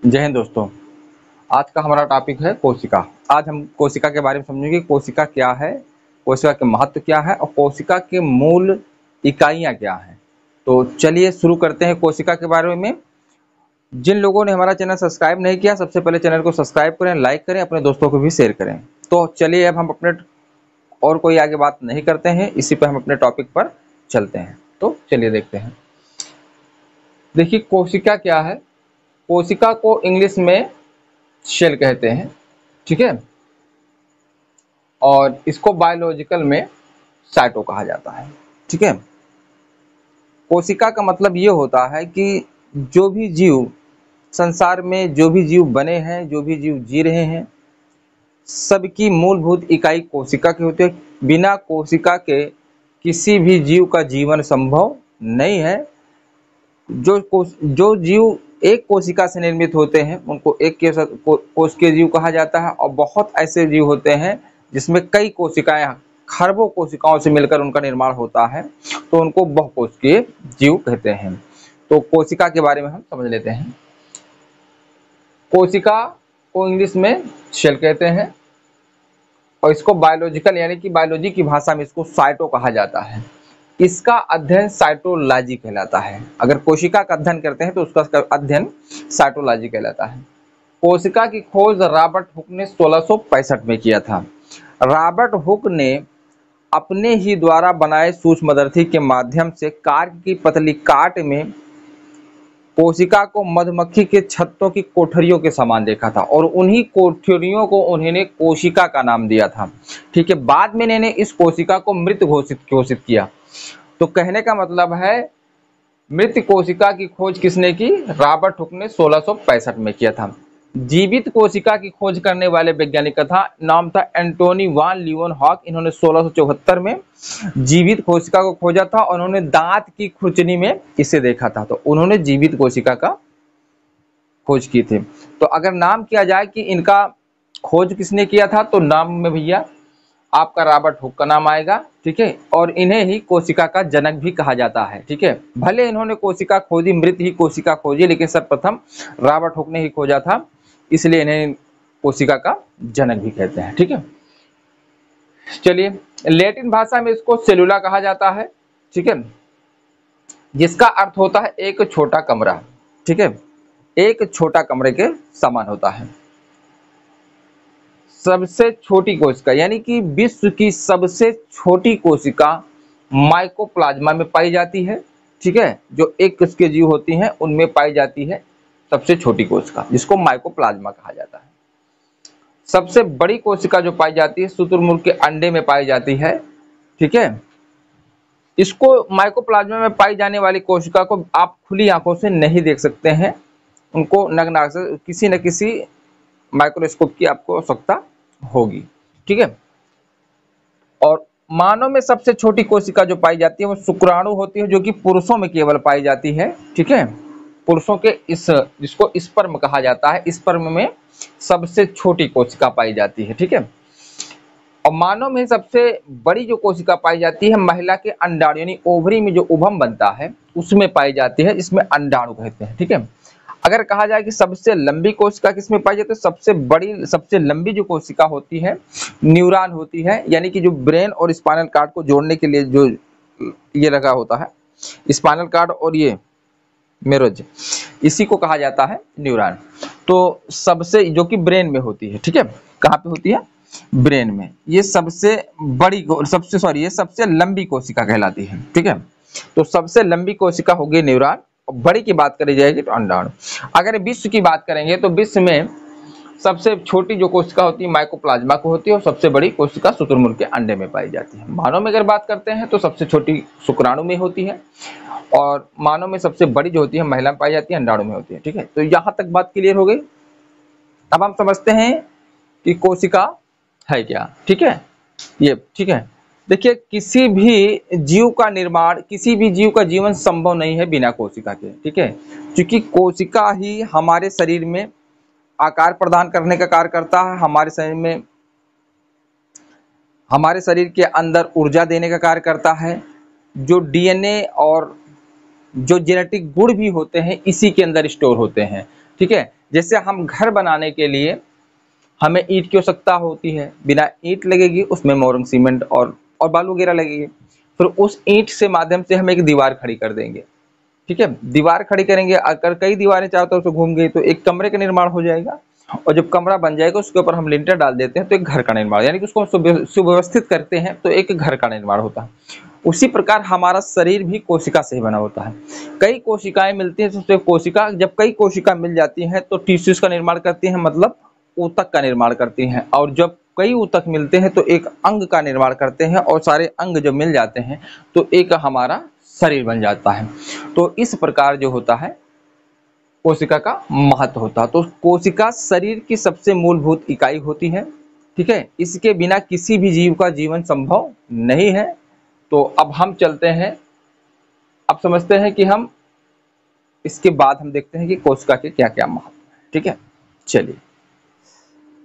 जय हिंद दोस्तों। आज का हमारा टॉपिक है कोशिका। आज हम कोशिका के बारे में समझेंगे। कोशिका क्या है, कोशिका के महत्व क्या है और कोशिका के मूल इकाइयाँ क्या हैं। तो चलिए शुरू करते हैं कोशिका के बारे में। जिन लोगों ने हमारा चैनल सब्सक्राइब नहीं किया, सबसे पहले चैनल को सब्सक्राइब करें, लाइक करें, अपने दोस्तों को भी शेयर करें। तो चलिए अब हम अपने और कोई आगे बात नहीं करते हैं, इसी पर हम अपने टॉपिक पर चलते हैं। तो चलिए देखते हैं। देखिए कोशिका क्या है। कोशिका को इंग्लिश में सेल कहते हैं, ठीक है, और इसको बायोलॉजिकल में साइटो कहा जाता है, ठीक है। कोशिका का मतलब ये होता है कि जो भी जीव संसार में, जो भी जीव बने हैं, जो भी जीव जी रहे हैं, सबकी मूलभूत इकाई कोशिका की होती है। बिना कोशिका के किसी भी जीव का जीवन संभव नहीं है। जो जीव एक कोशिका से निर्मित होते हैं उनको एक कोशिकीय जीव कहा जाता है, और बहुत ऐसे जीव होते हैं जिसमें कई कोशिकाएं, खरबों कोशिकाओं से मिलकर उनका निर्माण होता है, तो उनको बहुकोशिकीय जीव कहते हैं। तो कोशिका के बारे में हम समझ लेते हैं। कोशिका को इंग्लिश में सेल कहते हैं और इसको बायोलॉजिकल यानी कि बायोलॉजी की भाषा में इसको साइटो कहा जाता है। इसका अध्ययन साइटोलॉजी कहलाता है। अगर कोशिका का अध्ययन करते हैं तो उसका अध्ययन साइटोलॉजी कहलाता है। कोशिका की खोज रॉबर्ट हुक ने 1665 में किया था। रॉबर्ट हुक ने अपने ही द्वारा बनाए सूक्ष्मदर्शी के माध्यम से कार्क की पतली काट में कोशिका को मधुमक्खी के छत्तों की कोठरियों के समान देखा था, और उन्हीं कोठरियों को उन्होंने कोशिका का नाम दिया था, ठीक है। बाद में इन्होंने इस कोशिका को मृत घोषित किया। तो कहने का मतलब है, मृत कोशिका की खोज किसने की? रॉबर्ट हुक ने 1665 में किया था। जीवित कोशिका की खोज करने वाले वैज्ञानिक का नाम था एंटोनी वान लीeuwenhoek। इन्होंने 1674 में जीवित कोशिका को खोजा था और उन्होंने दांत की खुरचनी में इसे देखा था। तो उन्होंने जीवित कोशिका का खोज की थी। तो अगर नाम किया जाए कि इनका खोज किसने किया था, तो नाम में भैया आपका रॉबर्ट हुक का नाम आएगा, ठीक है। और इन्हें ही कोशिका का जनक भी कहा जाता है, ठीक है। भले इन्होंने कोशिका खोजी, मृत ही कोशिका खोजी, लेकिन सर्वप्रथम रॉबर्ट हुक ने ही खोजा था, इसलिए इन्हें कोशिका का जनक भी कहते हैं, ठीक है। चलिए, लैटिन भाषा में इसको सेलुला कहा जाता है, ठीक है, जिसका अर्थ होता है एक छोटा कमरा, ठीक है। एक छोटा कमरे के समान होता है। सबसे छोटी कोशिका यानी कि विश्व की सबसे छोटी कोशिका माइकोप्लाज्मा में पाई जाती है, ठीक है। जो एक कोश के जीव होती हैं उनमें पाई जाती है सबसे छोटी कोशिका, जिसको माइकोप्लाज्मा कहा जाता है। सबसे बड़ी कोशिका जो पाई जाती है शुतुरमुर्ग के अंडे में पाई जाती है, ठीक है। इसको माइकोप्लाज्मा में पाई जाने वाली कोशिका को आप खुली आंखों से नहीं देख सकते हैं, उनको नग्न आंख से किसी न किसी माइक्रोस्कोप की आपको आवश्यकता होगी, ठीक है। और मानव में सबसे छोटी कोशिका जो पाई जाती है वो शुक्राणु होती है, जो कि पुरुषों में केवल पाई जाती है, ठीक है। पुरुषों के जिसको स्पर्म कहा जाता है, स्पर्म में सबसे छोटी कोशिका पाई जाती है, ठीक है। और मानव में सबसे बड़ी जो कोशिका पाई जाती है महिला के अंडाणु यानी ओवरी में जो उभम बनता है उसमें पाई जाती है, इसमें अंडाणु कहते हैं, ठीक है। अगर कहा जाए कि सबसे लंबी कोशिका किसमें पाई जाती है, सबसे बड़ी सबसे लंबी जो कोशिका होती है न्यूरॉन होती है, यानी कि जो ब्रेन और स्पाइनल कार्ड को जोड़ने के लिए जो ये लगा होता है, स्पाइनल कार्ड और ये मेरोज, इसी को कहा जाता है न्यूरॉन। तो सबसे जो कि ब्रेन में होती है, ठीक है। कहाँ पे होती है? ब्रेन में। ये सबसे बड़ी ये सबसे लंबी कोशिका कहलाती है, ठीक है। तो सबसे लंबी कोशिका होगी न्यूरॉन, बड़ी की बात करी जाएगी तो अंडाणु। अगर विश्व की बात करेंगे तो विश्व में सबसे छोटी जो कोशिका होती है माइकोप्लाज्मा को होती है, और सबसे बड़ी कोशिका शुतुरमुर्ग के अंडे में पाई जाती है। मानव में अगर बात करते हैं तो सबसे छोटी शुक्राणु में होती है, और मानव में सबसे बड़ी जो होती है महिला में पाई जाती है, अंडाणु में होती है, ठीक है। तो यहाँ तक बात क्लियर हो गई। अब हम समझते हैं कि कोशिका है क्या, ठीक है। ये ठीक है। देखिए, किसी भी जीव का निर्माण, किसी भी जीव का जीवन संभव नहीं है बिना कोशिका के, ठीक है। क्योंकि कोशिका ही हमारे शरीर में आकार प्रदान करने का कार्य करता है, हमारे शरीर के अंदर ऊर्जा देने का कार्य करता है। जो डीएनए और जो जेनेटिक गुण भी होते हैं इसी के अंदर स्टोर होते हैं, ठीक है। जैसे हम घर बनाने के लिए हमें ईंट की आवश्यकता होती है, बिना ईंट लगेगी उसमें मोरंग सीमेंट और बालू वगैरह लगेगी, फिर उस ईंट से माध्यम से हम एक दीवार खड़ी कर देंगे, ठीक है। दीवार खड़ी करेंगे, अगर कई दीवारें चारों तरफ से घूम गई तो एक कमरे का निर्माण हो जाएगा, और जब कमरा बन जाएगा उसके ऊपर हम लिंटर डाल देते हैं तो एक घर का निर्माण, यानी कि उसको हम सुव्यवस्थित करते हैं तो एक घर का निर्माण होता है। उसी प्रकार हमारा शरीर भी कोशिका से ही बना होता है। कई कोशिकाएं मिलती हैं, तो कोशिका जब कई कोशिका मिल जाती हैं तो टिश्यूज का निर्माण करती हैं, मतलब ऊतक का निर्माण करती हैं, और जब कई ऊतक मिलते हैं तो एक अंग का निर्माण करते हैं, और सारे अंग जब मिल जाते हैं तो एक हमारा शरीर बन जाता है। तो इस प्रकार जो होता है कोशिका का महत्व होता है। तो कोशिका शरीर की सबसे मूलभूत इकाई होती है, ठीक है। इसके बिना किसी भी जीव का जीवन संभव नहीं है। तो अब हम चलते हैं, अब समझते हैं कि हम इसके बाद हम देखते हैं कि कोशिका के क्या क्या महत्व है, ठीक है। चलिए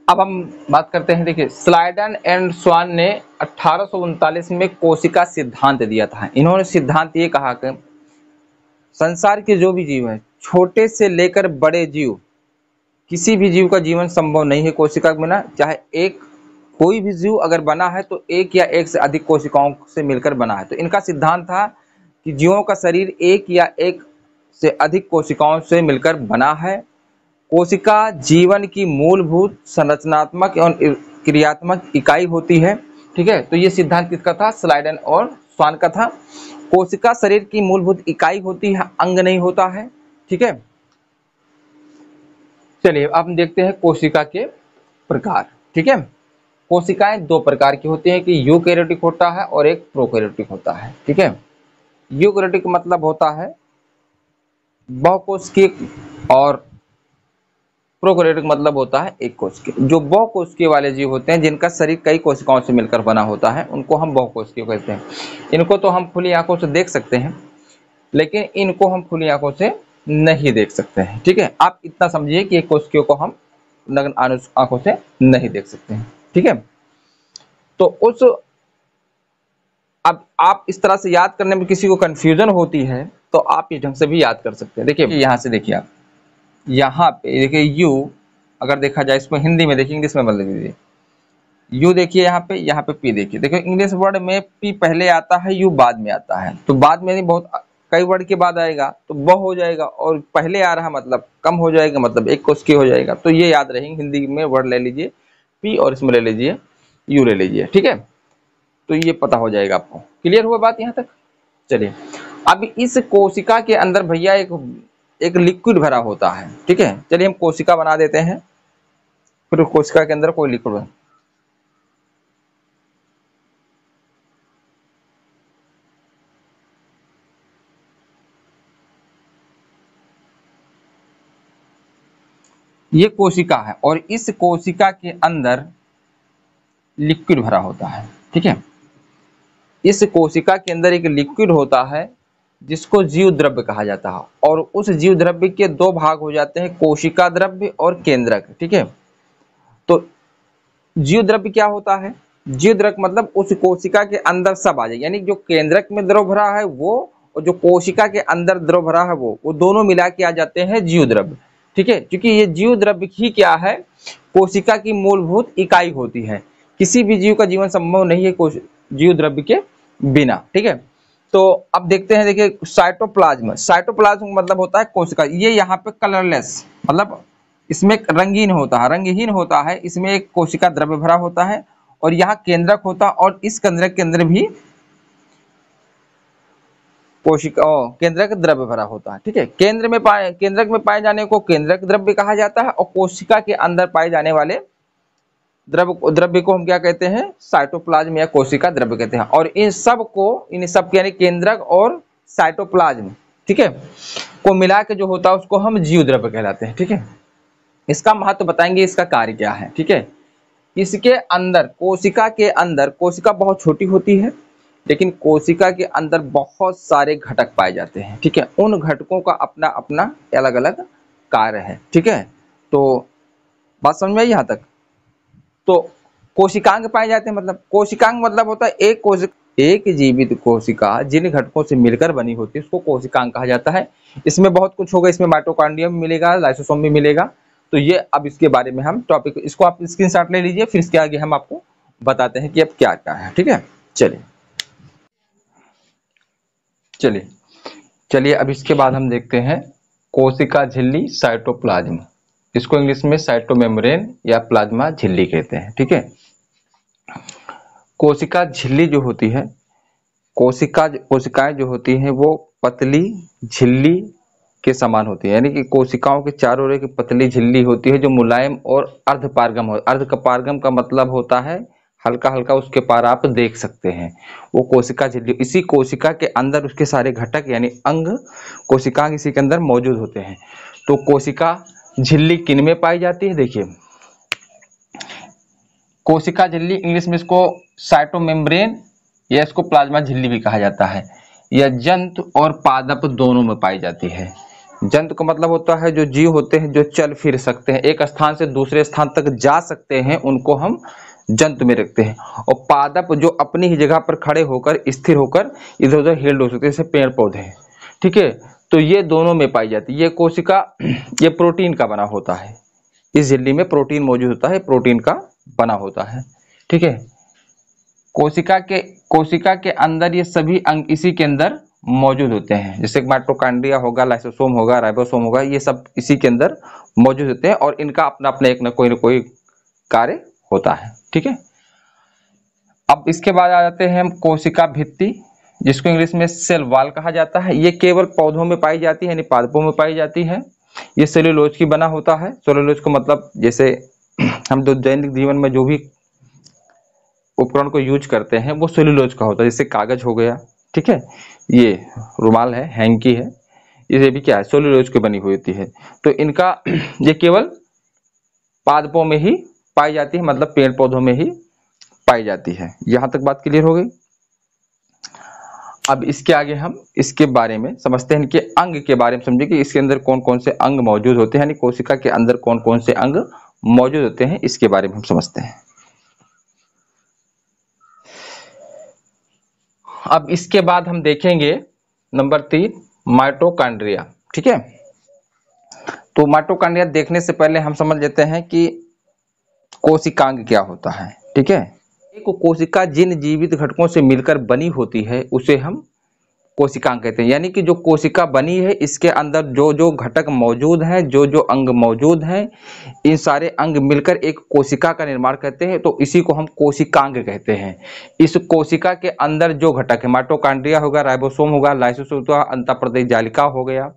अब हम बात करते हैं। देखिए स्लाइडन एंड स्वान ने 1839 में कोशिका सिद्धांत दिया था। इन्होंने सिद्धांत ये कहा कि संसार के जो भी जीव हैं, छोटे से लेकर बड़े जीव, किसी भी जीव का जीवन संभव नहीं है कोशिका के बिना। चाहे एक कोई भी जीव अगर बना है तो एक या एक से अधिक कोशिकाओं से मिलकर बना है। तो इनका सिद्धांत था कि जीवों का शरीर एक या एक से अधिक कोशिकाओं से मिलकर बना है। कोशिका जीवन की मूलभूत संरचनात्मक एवं क्रियात्मक इकाई होती है, ठीक है। तो ये सिद्धांत किसका था? स्लाइडन और स्वान का था। कोशिका शरीर की मूलभूत इकाई होती है, अंग नहीं होता है, ठीक है। चलिए अब हम देखते हैं कोशिका के प्रकार, ठीक है। कोशिकाएं दो प्रकार की होती हैं कि यूकैरियोटिक होता है और एक प्रोकैरियोटिक होता है, ठीक है। यूकैरियोटिक मतलब होता है बहुकोशिकीय और प्रोकैरियोटिक मतलब होता है एक कोशिकीय। जो बहुकोशिकीय वाले जीव होते हैं जिनका शरीर कई कोशिकाओं से मिलकर बना होता है उनको हम बहुकोशिकीय कहते हैं। इनको तो हम खुली आंखों से देख सकते हैं, लेकिन इनको हम खुली आंखों से नहीं देख सकते हैं, ठीक है। आप इतना समझिए कि एक कोशिकीय को हम नग्न आंखों से नहीं देख सकते हैं, ठीक है। तो उस अब आप इस तरह से याद करने में किसी को कंफ्यूजन होती है तो आप इस ढंग से भी याद कर सकते हैं। देखिए यहाँ से देखिए, आप यहाँ पे देखिए यू, अगर देखा जाए इसमें हिंदी में देखिए, इंग्लिश में बदल दीजिए। यू देखिए यहाँ पे पी देखिए। देखिए इंग्लिश वर्ड में पी पहले आता है, यू बाद में आता है। तो बाद में नहीं, बहुत कई वर्ड के बाद आएगा तो ब हो जाएगा, और पहले आ रहा मतलब कम हो जाएगा, मतलब एक कोशिकीय हो जाएगा। तो ये याद रहेंगे। हिंदी में वर्ड ले लीजिए पी और इसमें ले लीजिए यू ले लीजिए, ठीक है। तो ये पता हो जाएगा आपको। क्लियर हुआ बात यहाँ तक? चलिए अब इस कोशिका के अंदर भैया एक लिक्विड भरा होता है, ठीक है। चलिए हम कोशिका बना देते हैं, फिर कोशिका के अंदर कोई लिक्विड बना। ये कोशिका है और इस कोशिका के अंदर लिक्विड भरा होता है, ठीक है। इस कोशिका के अंदर एक लिक्विड होता है जिसको जीव द्रव्य कहा जाता है, और उस जीव द्रव्य के दो भाग हो जाते हैं, कोशिका द्रव्य और केंद्रक, ठीक है। तो जीव द्रव्य क्या होता है? जीव द्रव्य मतलब उस कोशिका के अंदर सब आ जाए, यानी जो केंद्रक में द्रव भरा है वो, और जो कोशिका के अंदर द्रव भरा है वो दोनों मिला के आ जाते हैं जीव द्रव्य, ठीक है। क्योंकि ये जीव द्रव्य ही क्या है? कोशिका की मूलभूत इकाई होती है। किसी भी जीव का जीवन संभव नहीं है जीव द्रव्य के बिना, ठीक है। तो अब देखते हैं, देखिए साइटोप्लाज्म। साइटोप्लाज्म मतलब होता है कोशिका। ये यहाँ पे कलरलेस मतलब इसमें रंगीन होता है, इसमें एक कोशिका द्रव्य भरा होता है, और यहाँ केंद्रक होता है, और इस केंद्रक के अंदर भी कोशिका केंद्रक द्रव्य भरा होता है, ठीक है। केंद्रक में पाए जाने को केंद्रक द्रव्य कहा जाता है, और कोशिका के अंदर पाए जाने वाले द्रव्य को हम क्या कहते हैं? साइटोप्लाज्म या कोशिका द्रव्य कहते हैं। और इन सब यानी केंद्रक और साइटोप्लाज्म, ठीक है, को मिला के जो होता है उसको हम जीव द्रव्य कहलाते हैं, ठीक है। इसका महत्व बताएंगे, इसका कार्य क्या है, ठीक है। इसके अंदर कोशिका बहुत छोटी होती है, लेकिन कोशिका के अंदर बहुत सारे घटक पाए जाते हैं, ठीक है। उन घटकों का अपना अपना अलग अलग कार्य है, ठीक है। तो बात समझ में आई यहाँ तक? तो कोशिकांग पाए जाते हैं, मतलब कोशिकांग मतलब होता है एक जीवित कोशिका जिन घटकों से मिलकर बनी होती है उसको कोशिकांग कहा जाता है। इसमें बहुत कुछ होगा, इसमें माइटोकॉन्ड्रियम मिलेगा, लाइसोसोम भी मिलेगा, तो ये अब इसके बारे में हम टॉपिक, इसको आप स्क्रीनशॉट ले लीजिए, फिर इसके आगे हम आपको बताते हैं कि अब क्या क्या है। ठीक है, चलिए चलिए चलिए अब इसके बाद हम देखते हैं कोशिका झिल्ली साइटोप्लाज्म। इसको इंग्लिश में साइटोमेम्ब्रेन या प्लाज्मा झिल्ली कहते हैं। ठीक है, कोशिका झिल्ली जो होती है, कोशिकाएं जो होती हैं वो पतली झिल्ली के समान होती है, यानी कि कोशिकाओं के चारों ओर एक पतली झिल्ली होती है जो मुलायम और अर्धपारगम हो। अर्धपारगम का मतलब होता है हल्का हल्का उसके पार आप देख सकते हैं, वो कोशिका झिल्ली। इसी कोशिका के अंदर उसके सारे घटक यानी अंग कोशिका इसी के अंदर मौजूद होते हैं। तो कोशिका झिल्ली किन में पाई जाती है? देखिए, कोशिका झिल्ली इंग्लिश में इसको साइटोमेम्ब्रेन या इसको प्लाज्मा झिल्ली भी कहा जाता है। यह जंतु और पादप दोनों में पाई जाती है। जंतु का मतलब होता है जो जीव होते हैं जो चल फिर सकते हैं, एक स्थान से दूसरे स्थान तक जा सकते हैं, उनको हम जंतु में रखते हैं। और पादप जो अपनी ही जगह पर खड़े होकर स्थिर होकर इधर उधर हिल डुल सकते हैं, जैसे पेड़ पौधे हैं। ठीक है, तो ये दोनों में पाई जाती है। ये कोशिका ये प्रोटीन का बना होता है, इस झिल्ली में प्रोटीन मौजूद होता है, प्रोटीन का बना होता है। ठीक है, कोशिका के अंदर ये सभी अंग इसी के अंदर मौजूद होते हैं, जैसे माइटोकॉन्ड्रिया होगा, लाइसोसोम होगा, राइबोसोम होगा, ये सब इसी के अंदर मौजूद होते हैं और इनका अपना अपना एक न कोई कार्य होता है। ठीक है, अब इसके बाद आ जाते हैं हम कोशिका भित्ति, जिसको इंग्लिश में सेल वॉल कहा जाता है। ये केवल पौधों में पाई जाती है, यानी पादपों में पाई जाती है। ये सेल्यूलोज की बना होता है। सेल्यूलोज को मतलब जैसे हम दैनिक जीवन में जो भी उपकरण को यूज करते हैं वो सेल्यूलोज का होता है, जैसे कागज हो गया। ठीक है, ये रुमाल है, हैंकी है, ये भी क्या है, सेल्यूलोज की बनी हुई होती है। तो इनका ये केवल पादपों में ही पाई जाती है, मतलब पेड़ पौधों में ही पाई जाती है। यहां तक बात क्लियर हो गई। अब इसके आगे हम इसके बारे में समझते हैं, इनके अंग के बारे में समझे कि इसके अंदर कौन कौन से अंग मौजूद होते हैं, यानी कोशिका के अंदर कौन कौन से अंग मौजूद होते हैं, इसके बारे में हम समझते हैं। अब इसके बाद हम देखेंगे नंबर 3 माइटोकॉन्ड्रिया। ठीक है, तो माइटोकॉन्ड्रिया देखने से पहले हम समझ लेते हैं कि कोशिकांग क्या होता है। ठीक है, एक कोशिका जिन जीवित घटकों से मिलकर बनी होती है उसे हम कोशिकांग कहते हैं, यानी कि जो कोशिका बनी है इसके अंदर जो जो घटक मौजूद हैं, जो जो अंग मौजूद हैं, इन सारे अंग मिलकर एक कोशिका का निर्माण करते हैं, तो इसी को हम कोशिकांग कहते हैं। इस कोशिका के अंदर जो घटक है, माइटोकॉन्ड्रिया होगा, राइबोसोम होगा, लाइसोसोम होगा, अंतःप्रदेश जालिका हो गया।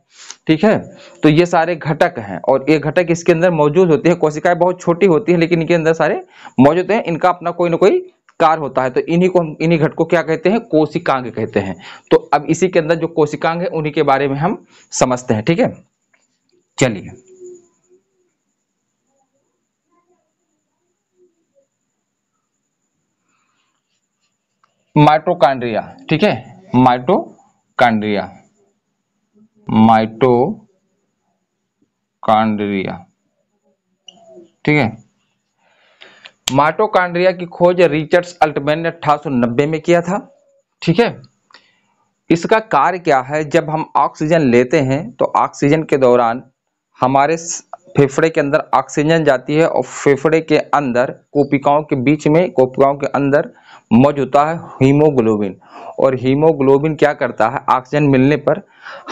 ठीक है, तो ये सारे घटक हैं और ये घटक इसके अंदर मौजूद होते हैं। कोशिकाएं बहुत छोटी होती है लेकिन इनके अंदर सारे मौजूद हैं, इनका अपना कोई ना कोई कार्य होता है, तो इन्हीं घटकों क्या कहते हैं, कोशिकांग कहते हैं। तो अब इसी के अंदर जो कोशिकांग है उन्हीं के बारे में हम समझते हैं। ठीक है, चलिए माइटोकॉन्ड्रिया। ठीक है, माइटोकॉन्ड्रिया ठीक है, माइटोकॉन्ड्रिया की खोज रिचर्ड अल्टमैन ने 1890 में किया था। ठीक है, इसका कार्य क्या है, जब हम ऑक्सीजन लेते हैं तो ऑक्सीजन के दौरान हमारे फेफड़े के अंदर ऑक्सीजन जाती है और फेफड़े के अंदर कोशिकाओं के बीच में, कोशिकाओं के अंदर मौजूद होता है हीमोग्लोबिन। और हीमोग्लोबिन क्या करता है, ऑक्सीजन मिलने पर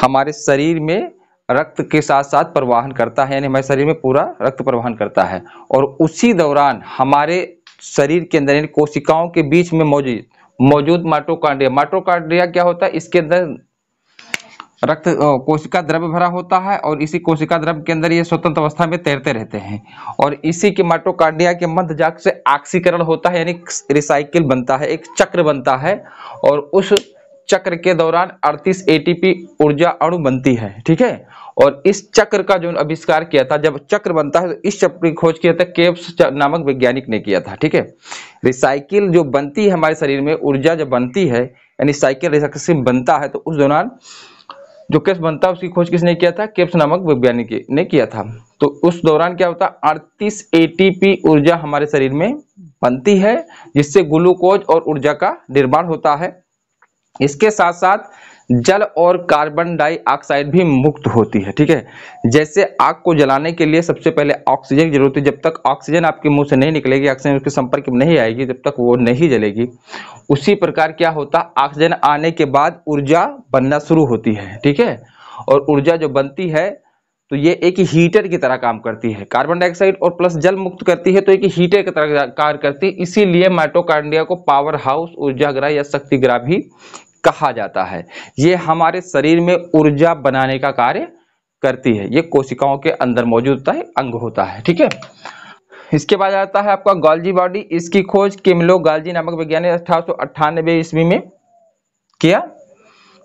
हमारे शरीर में रक्त के साथ साथ प्रवाहन करता है, यानी हमारे शरीर में पूरा रक्त प्रवाहन करता है। और उसी दौरान हमारे शरीर के अंदर यानी कोशिकाओं के बीच में मौजूद माइटोकॉन्ड्रिया क्या होता है, इसके अंदर रक्त कोशिका द्रव्य भरा होता है और इसी कोशिका द्रव्य के अंदर ये स्वतंत्र अवस्था में तैरते रहते हैं। और इसी के माइटोकॉन्ड्रिया के मध्य जाग से ऑक्सीकरण होता है, यानी रिसाइकिल बनता है, एक चक्र बनता है और उस चक्र के दौरान 38 एटीपी ऊर्जा अणु बनती है। ठीक है, और इस चक्र का जो आविष्कार किया था, जब चक्र बनता है तो इस चक्र की खोज किया था केप्स नामक वैज्ञानिक ने किया था। ठीक है, रिसाइकिल जो बनती है हमारे शरीर में, ऊर्जा जब बनती है यानी साइकिल रिसाइकिल बनता है, तो उस दौरान जो केप्स बनता है उसकी खोज किसने किया था, केप्स नामक वैज्ञानिक ने किया था। तो उस दौरान क्या होता है, 38 एटीपी ऊर्जा हमारे शरीर में बनती है, जिससे ग्लूकोज और ऊर्जा का निर्माण होता है। इसके साथ साथ जल और कार्बन डाइऑक्साइड भी मुक्त होती है। ठीक है, जैसे आग को जलाने के लिए सबसे पहले ऑक्सीजन की जरूरत है, जब तक ऑक्सीजन आपके मुंह से नहीं निकलेगी, ऑक्सीजन उसके संपर्क में नहीं आएगी, जब तक वो नहीं जलेगी। उसी प्रकार क्या होता है, ऑक्सीजन आने के बाद ऊर्जा बनना शुरू होती है। ठीक है, और ऊर्जा जो बनती है तो ये एक हीटर की तरह काम करती है। कार्बन डाइऑक्साइड और प्लस जल मुक्त करती है तो एक हीटर की तरह कार्य करती है। इसीलिए माइटोकॉन्ड्रिया को पावर हाउस, ऊर्जागृह या शक्तिगृह भी कहा जाता है। ये हमारे शरीर में ऊर्जा बनाने का कार्य करती है। ये कोशिकाओं के अंदर मौजूद होता है, अंग होता है। ठीक है, इसके बाद आता है आपका गोल्जी बॉडी। इसकी खोज किमलो गोल्जी नामक वैज्ञानिक 1898 ईस्वी में किया।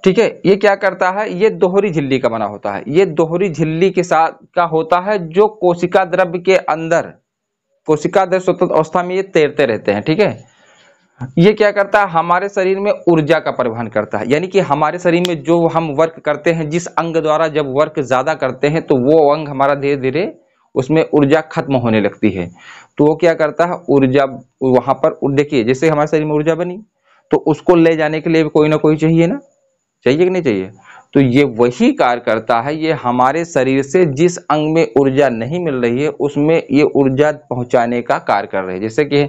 ठीक है, ये क्या करता है, ये दोहरी झिल्ली का बना होता है। ये दोहरी झिल्ली के साथ का होता है जो कोशिका द्रव्य के अंदर, कोशिका द्रव्य स्वतंत्र अवस्था में ये तैरते रहते हैं। ठीक है, ये क्या करता है, हमारे शरीर में ऊर्जा का परिवहन करता है। यानी कि हमारे शरीर में जो हम वर्क करते हैं, जिस अंग द्वारा जब वर्क ज्यादा करते हैं तो वो अंग हमारा धीरे धीरे उसमें ऊर्जा खत्म होने लगती है। तो वो क्या करता है, ऊर्जा वहां पर, देखिए जैसे हमारे शरीर में ऊर्जा बनी तो उसको ले जाने के लिए कोई ना कोई चाहिए ना, चाहिए कि नहीं चाहिए। तो ये वही कार्य करता है, ये हमारे शरीर से जिस अंग में ऊर्जा नहीं मिल रही है उसमें ये ऊर्जा पहुंचाने का कार्य कर रहे हैं। जैसे कि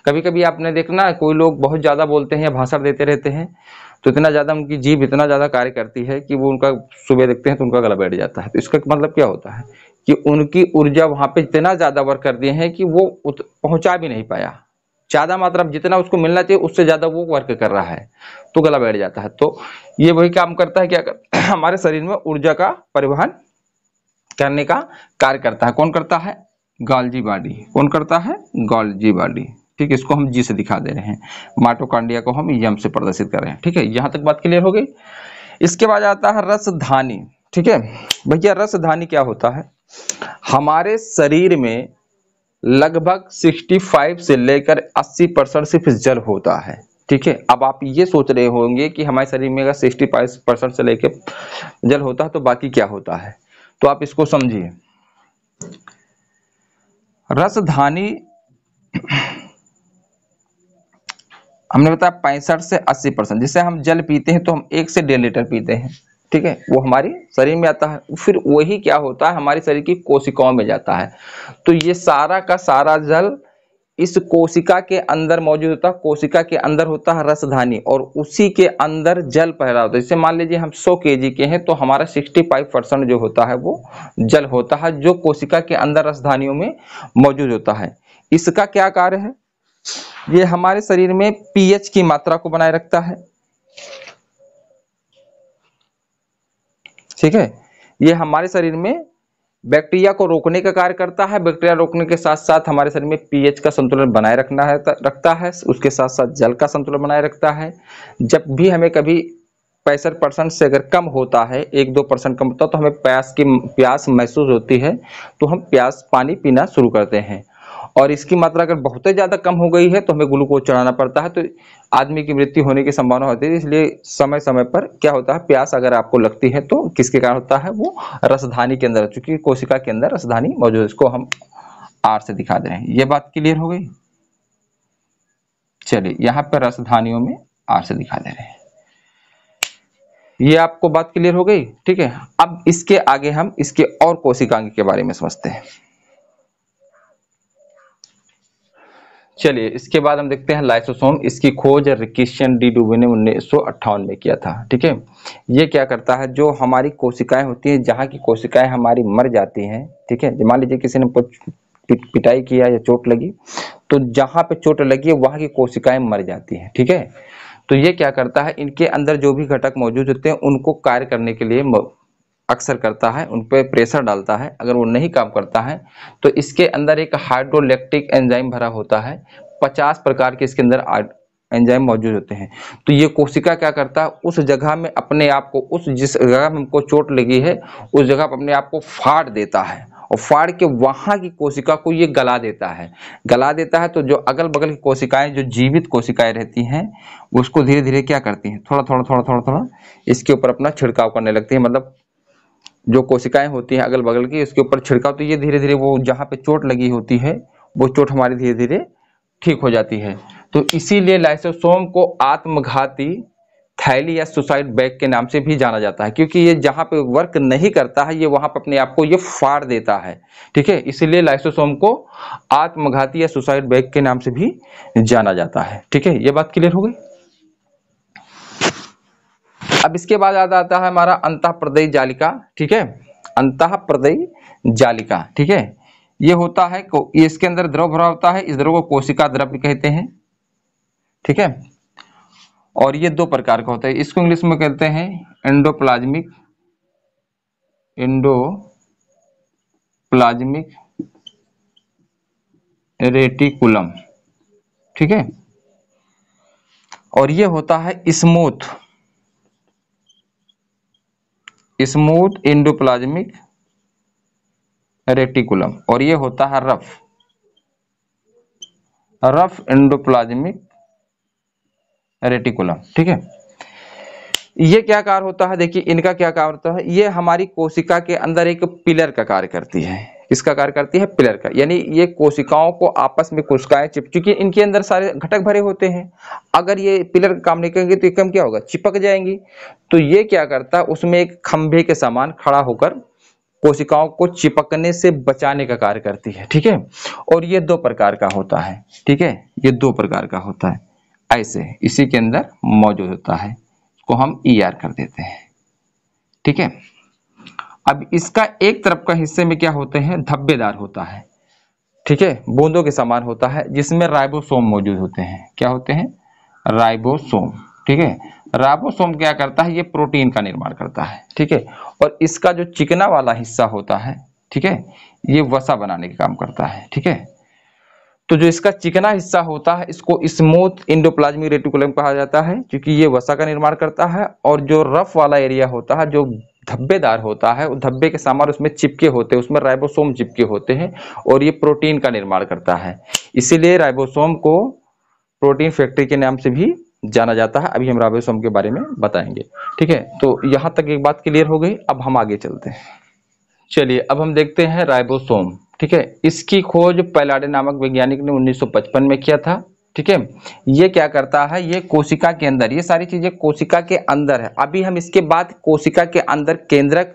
कभी कभी आपने देखना, कोई लोग बहुत ज्यादा बोलते हैं या भाषण देते रहते हैं तो इतना ज्यादा उनकी जीभ इतना ज्यादा कार्य करती है कि वो उनका सुबह देखते हैं तो उनका गला बैठ जाता है। तो इसका मतलब क्या होता है कि उनकी ऊर्जा वहां पे इतना ज्यादा वर्क कर दिए हैं कि वो पहुंचा भी नहीं पाया, ज्यादा मात्रा में जितना उसको मिलना चाहिए उससे ज्यादा वो वर्क कर रहा है तो गला बैठ जाता है। तो ये वही काम करता है, क्या कर हमारे शरीर में ऊर्जा का परिवहन करने का कार्य करता है। कौन करता है, गोल्जी बॉडी। कौन करता है, गोल्जी बॉडी। ठीक है, इसको हम जी से दिखा दे रहे हैं, माइटोकॉन्ड्रिया को हम यम से प्रदर्शित कर रहे हैं। ठीक है, यहां तक बात क्लियर हो गई। इसके बाद आता है रसधानी। ठीक है भैया, रसधानी क्या होता है, हमारे शरीर में लगभग 65 से लेकर 80% सिर्फ जल होता है। ठीक है, अब आप ये सोच रहे होंगे कि हमारे शरीर में अगर 65% से लेकर जल होता है तो बाकी क्या होता है, तो आप इसको समझिए। रसधानी हमने बताया 65 से 80%। जैसे हम जल पीते हैं तो हम 1 से 1.5 लीटर पीते हैं। ठीक है, वो हमारे शरीर में आता है, फिर वही क्या होता है, हमारे शरीर की कोशिकाओं में जाता है। तो ये सारा का सारा जल इस कोशिका के अंदर मौजूद होता है। कोशिका के अंदर होता है रसधानी और उसी के अंदर जल पहरा होता है। जैसे मान लीजिए हम 100 kg के हैं तो हमारा 65% जो होता है वो जल होता है, जो कोशिका के अंदर रसधानियों में मौजूद होता है। इसका क्या कार्य है, ये हमारे शरीर में पीएच की मात्रा को बनाए रखता है। ठीक है, ये हमारे शरीर में बैक्टीरिया को रोकने का कार्य करता है। बैक्टीरिया रोकने के साथ साथ हमारे शरीर में पीएच का संतुलन बनाए रखता है। उसके साथ साथ जल का संतुलन बनाए रखता है। जब भी हमें कभी 65% से अगर कम होता है, 1-2% कम होता है तो हमें प्यास महसूस होती है, तो हम पानी पीना शुरू करते हैं। और इसकी मात्रा अगर बहुत ही ज्यादा कम हो गई है तो हमें ग्लूकोज चढ़ाना पड़ता है, तो आदमी की मृत्यु होने की संभावना होती है। इसलिए समय समय पर क्या होता है, प्यास अगर आपको लगती है तो किसके कारण होता है, वो रसधानी के अंदर, चूंकि कोशिका के अंदर रसधानी मौजूद है। इसको हम आर से दिखा दे रहे हैं। ये बात क्लियर हो गई। चलिए, यहाँ पर रसधानियों में आर से दिखा दे रहे हैं। ये आपको बात क्लियर हो गई। ठीक है, अब इसके आगे हम इसके और कोशिकांग के बारे में समझते हैं। चलिए, इसके बाद हम देखते हैं लाइसोसोम। इसकी खोज क्रिश्चियन डी डुवे ने 1958 में किया था। ठीक है, ये क्या करता है, जो हमारी कोशिकाएं होती हैं, जहाँ की कोशिकाएं हमारी मर जाती हैं। ठीक है, मान लीजिए किसी ने पिटाई किया या चोट लगी, तो जहाँ पे चोट लगी है वहाँ की कोशिकाएं मर जाती हैं। ठीक है, तो ये क्या करता है, इनके अंदर जो भी घटक मौजूद होते हैं उनको कार्य करने के लिए अक्सर करता है, उन पर प्रेशर डालता है। अगर वो नहीं काम करता है तो इसके अंदर एक हाइड्रोलैक्टिक एंजाइम भरा होता है। 50 प्रकार के इसके अंदर एंजाइम मौजूद होते हैं। तो ये कोशिका क्या करता है, उस जगह में अपने आप को, उस जिस जगह में हमको चोट लगी है उस जगह पर अपने आप को फाड़ देता है, और फाड़ के वहां की कोशिका को ये गला देता है। तो जो अगल बगल की कोशिकाएं, जो जीवित कोशिकाएं रहती हैं, उसको धीरे धीरे क्या करती हैं, थोड़ा इसके ऊपर अपना छिड़काव करने लगती है। मतलब जो कोशिकाएं होती हैं अगल बगल की, इसके ऊपर छिड़काव, तो ये धीरे धीरे वो जहाँ पे चोट लगी होती है वो चोट हमारी धीरे धीरे ठीक हो जाती है। तो इसीलिए लाइसोसोम को आत्मघाती थैली या सुसाइड बैग के नाम से भी जाना जाता है, क्योंकि ये जहाँ पे वर्क नहीं करता है ये वहाँ पे अपने आप को ये फाड़ देता है, ठीक है। इसीलिए लाइसोसोम को आत्मघाती या सुसाइड बैग के नाम से भी जाना जाता है, ठीक है। ये बात क्लियर हो गई। अब इसके बाद याद आता है हमारा अंतःप्रदेयी जालिका, ठीक है। अंतःप्रदेयी जालिका, ठीक है। ये होता है ये इसके अंदर द्रव भरा होता है, इस द्रव को कोशिका द्रव कहते हैं, ठीक है। और ये दो प्रकार का होता है, इसको इंग्लिश में कहते हैं एंडोप्लाज्मिक रेटिकुलम, ठीक है। और ये होता है स्मूथ एंडोप्लाज्मिक रेटिकुलम, और ये होता है रफ एंडोप्लाज्मिक रेटिकुलम, ठीक है। ये क्या कार्य होता है, देखिए इनका क्या कार्य होता है, ये हमारी कोशिका के अंदर एक पिलर का कार्य करती है। किसका कार्य करती है? पिलर का। यानी ये कोशिकाओं को आपस में कोशिकाएं चूंकि इनके अंदर सारे घटक भरे होते हैं, अगर ये पिलर का काम नहीं करेंगे तो एकदम क्या होगा, चिपक जाएंगी। तो ये क्या करता है, उसमें एक खंभे के समान खड़ा होकर कोशिकाओं को चिपकने से बचाने का कार्य करती है, ठीक है। और ये दो प्रकार का होता है, ठीक है। ये दो प्रकार का होता है, ऐसे इसी के अंदर मौजूद होता है, को हम ER कर देते हैं, ठीक है। अब इसका एक तरफ का हिस्से में क्या होते हैं, धब्बेदार होता है, ठीक है, बूंदों के समान होता है, जिसमें राइबोसोम मौजूद होते हैं। क्या होते हैं? राइबोसोम, ठीक है। राइबोसोम क्या करता है, ये प्रोटीन का निर्माण करता है, ठीक है। और इसका जो चिकना वाला हिस्सा होता है, ठीक है, ये वसा बनाने का काम करता है, ठीक है। तो जो इसका चिकना हिस्सा होता है इसको स्मूथ एंडोप्लाज्मिक रेटिकुलम कहा जाता है, क्योंकि ये वसा का निर्माण करता है। और जो रफ वाला एरिया होता है, जो धब्बेदार होता है, धब्बे के समान उसमें चिपके होते हैं, उसमें राइबोसोम चिपके होते हैं, और ये प्रोटीन का निर्माण करता है। इसीलिए राइबोसोम को प्रोटीन फैक्ट्री के नाम से भी जाना जाता है। अभी हम राइबोसोम के बारे में बताएंगे, ठीक है। तो यहाँ तक एक बात क्लियर हो गई। अब हम आगे चलते हैं। चलिए अब हम देखते हैं राइबोसोम, ठीक है। इसकी खोज पैलाडे नामक वैज्ञानिक ने 1955 में किया था, ठीक है। ये क्या करता है, ये कोशिका के अंदर, ये सारी चीजें कोशिका के अंदर है। अभी हम इसके बाद कोशिका के अंदर केंद्रक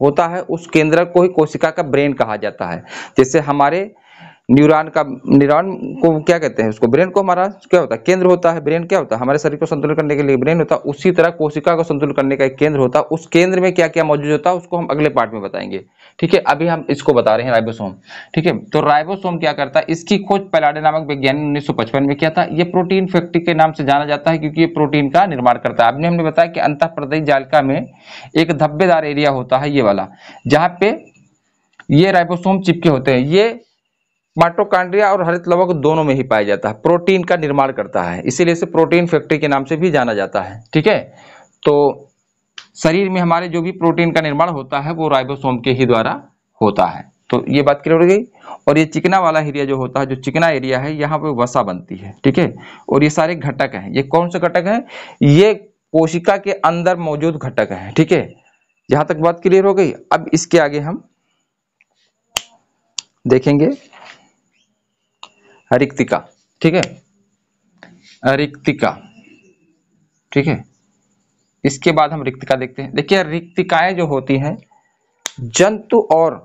होता है, उस केंद्रक को ही कोशिका का ब्रेन कहा जाता है। जैसे हमारे न्यूरॉन को क्या कहते हैं, उसको ब्रेन को हमारा क्या होता है, केंद्र होता है। ब्रेन क्या होता है, हमारे शरीर को संतुलित करने के लिए ब्रेन होता है। उसी तरह कोशिका को संतुलित करने का एक केंद्र होता है। उस केंद्र में क्या क्या मौजूद होता है उसको हम अगले पार्ट में बताएंगे, ठीक है। अभी हम इसको बता रहे हैं राइबोसोम, ठीक है। तो राइबोसोम क्या करता है, इसकी खोज पैलाडे नामक वैज्ञानिक ने 1955 में किया था। ये प्रोटीन फैक्ट्री के नाम से जाना जाता है, क्योंकि ये प्रोटीन का निर्माण करता है। हमने बताया कि अंतःप्रदेयी जालिका में एक धब्बेदार एरिया होता है, ये वाला, जहां पे ये राइबोसोम चिपके होते हैं। ये माइटोकॉन्ड्रिया और हरित लवक दोनों में ही पाया जाता है, प्रोटीन का निर्माण करता है, इसीलिए इसे प्रोटीन फैक्ट्री के नाम से भी जाना जाता है, ठीक है। तो शरीर में हमारे जो भी प्रोटीन का निर्माण होता है वो राइबोसोम के ही द्वारा होता है। तो ये बात क्लियर हो गई। और ये चिकना वाला एरिया जो होता है, जो चिकना एरिया है, यहाँ पे वसा बनती है, ठीक है। और ये सारे घटक हैं। ये कौन से घटक हैं? ये कोशिका के अंदर मौजूद घटक हैं, ठीक है। यहां तक बात क्लियर हो गई। अब इसके आगे हम देखेंगे रिक्तिका, ठीक है। रिक्तिका, ठीक है। इसके बाद हम रिक्तिका देखते हैं। देखिए रिक्तिकाएं जो होती हैं जंतु और,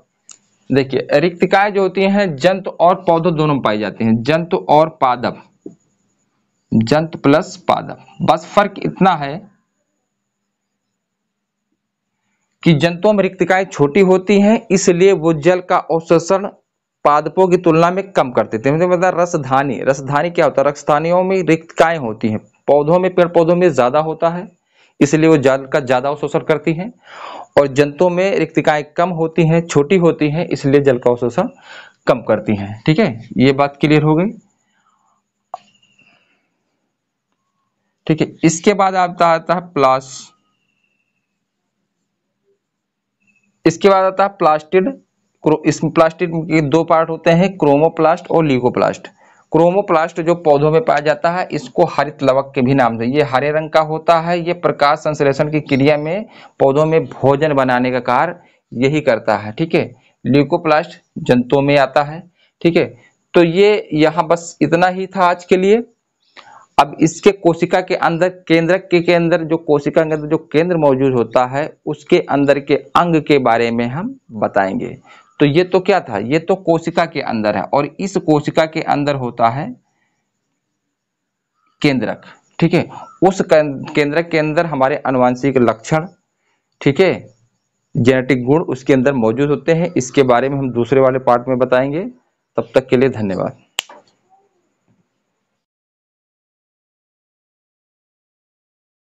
देखिए रिक्तिकाएं जो होती हैं जंतु और पौधों दोनों में पाई जाती हैं, जंतु और पादप, जंतु प्लस पादप। बस फर्क इतना है कि जंतुओं में रिक्तिकाएं छोटी होती हैं, इसलिए वो जल का अवशोषण पादपों की तुलना में कम करते थे। मतलब रसधानी, रसधानी क्या होता है, रसधानियों में रिक्तिकाएं होती हैं। पौधों में, पेड़ पौधों में ज्यादा होता है, इसलिए वो जल का ज्यादा अवशोषण करती हैं। और जंतुओं में रिक्तिकाएं कम होती हैं, छोटी होती हैं, इसलिए जल का अवशोषण कम करती हैं, ठीक है। ये बात क्लियर हो गई, ठीक है। इसके बाद आता है इसके बाद आता है प्लास्टिड। इस प्लास्टिड के दो पार्ट होते हैं, क्रोमोप्लास्ट और ल्यूकोप्लास्ट। क्रोमोप्लास्ट जो पौधों में पाया जाता है, इसको हरित लवक के भी नाम से, ये हरे रंग का होता है। ये प्रकाश संश्लेषण की क्रिया में पौधों में भोजन बनाने का कार्य यही करता है, ठीक है। ल्यूकोप्लास्ट जंतुओं में आता है, ठीक है। तो ये यहाँ बस इतना ही था आज के लिए। अब इसके कोशिका के अंदर केंद्रक के अंदर जो कोशिका के अंदर जो केंद्र मौजूद होता है उसके अंदर के अंग के बारे में हम बताएंगे। तो ये तो क्या था, ये तो कोशिका के अंदर है और इस कोशिका के अंदर होता है केंद्रक, ठीक है। उस केंद्रक के अंदर हमारे आनुवंशिक लक्षण, ठीक है, जेनेटिक गुण उसके अंदर मौजूद होते हैं। इसके बारे में हम दूसरे वाले पार्ट में बताएंगे। तब तक के लिए धन्यवाद।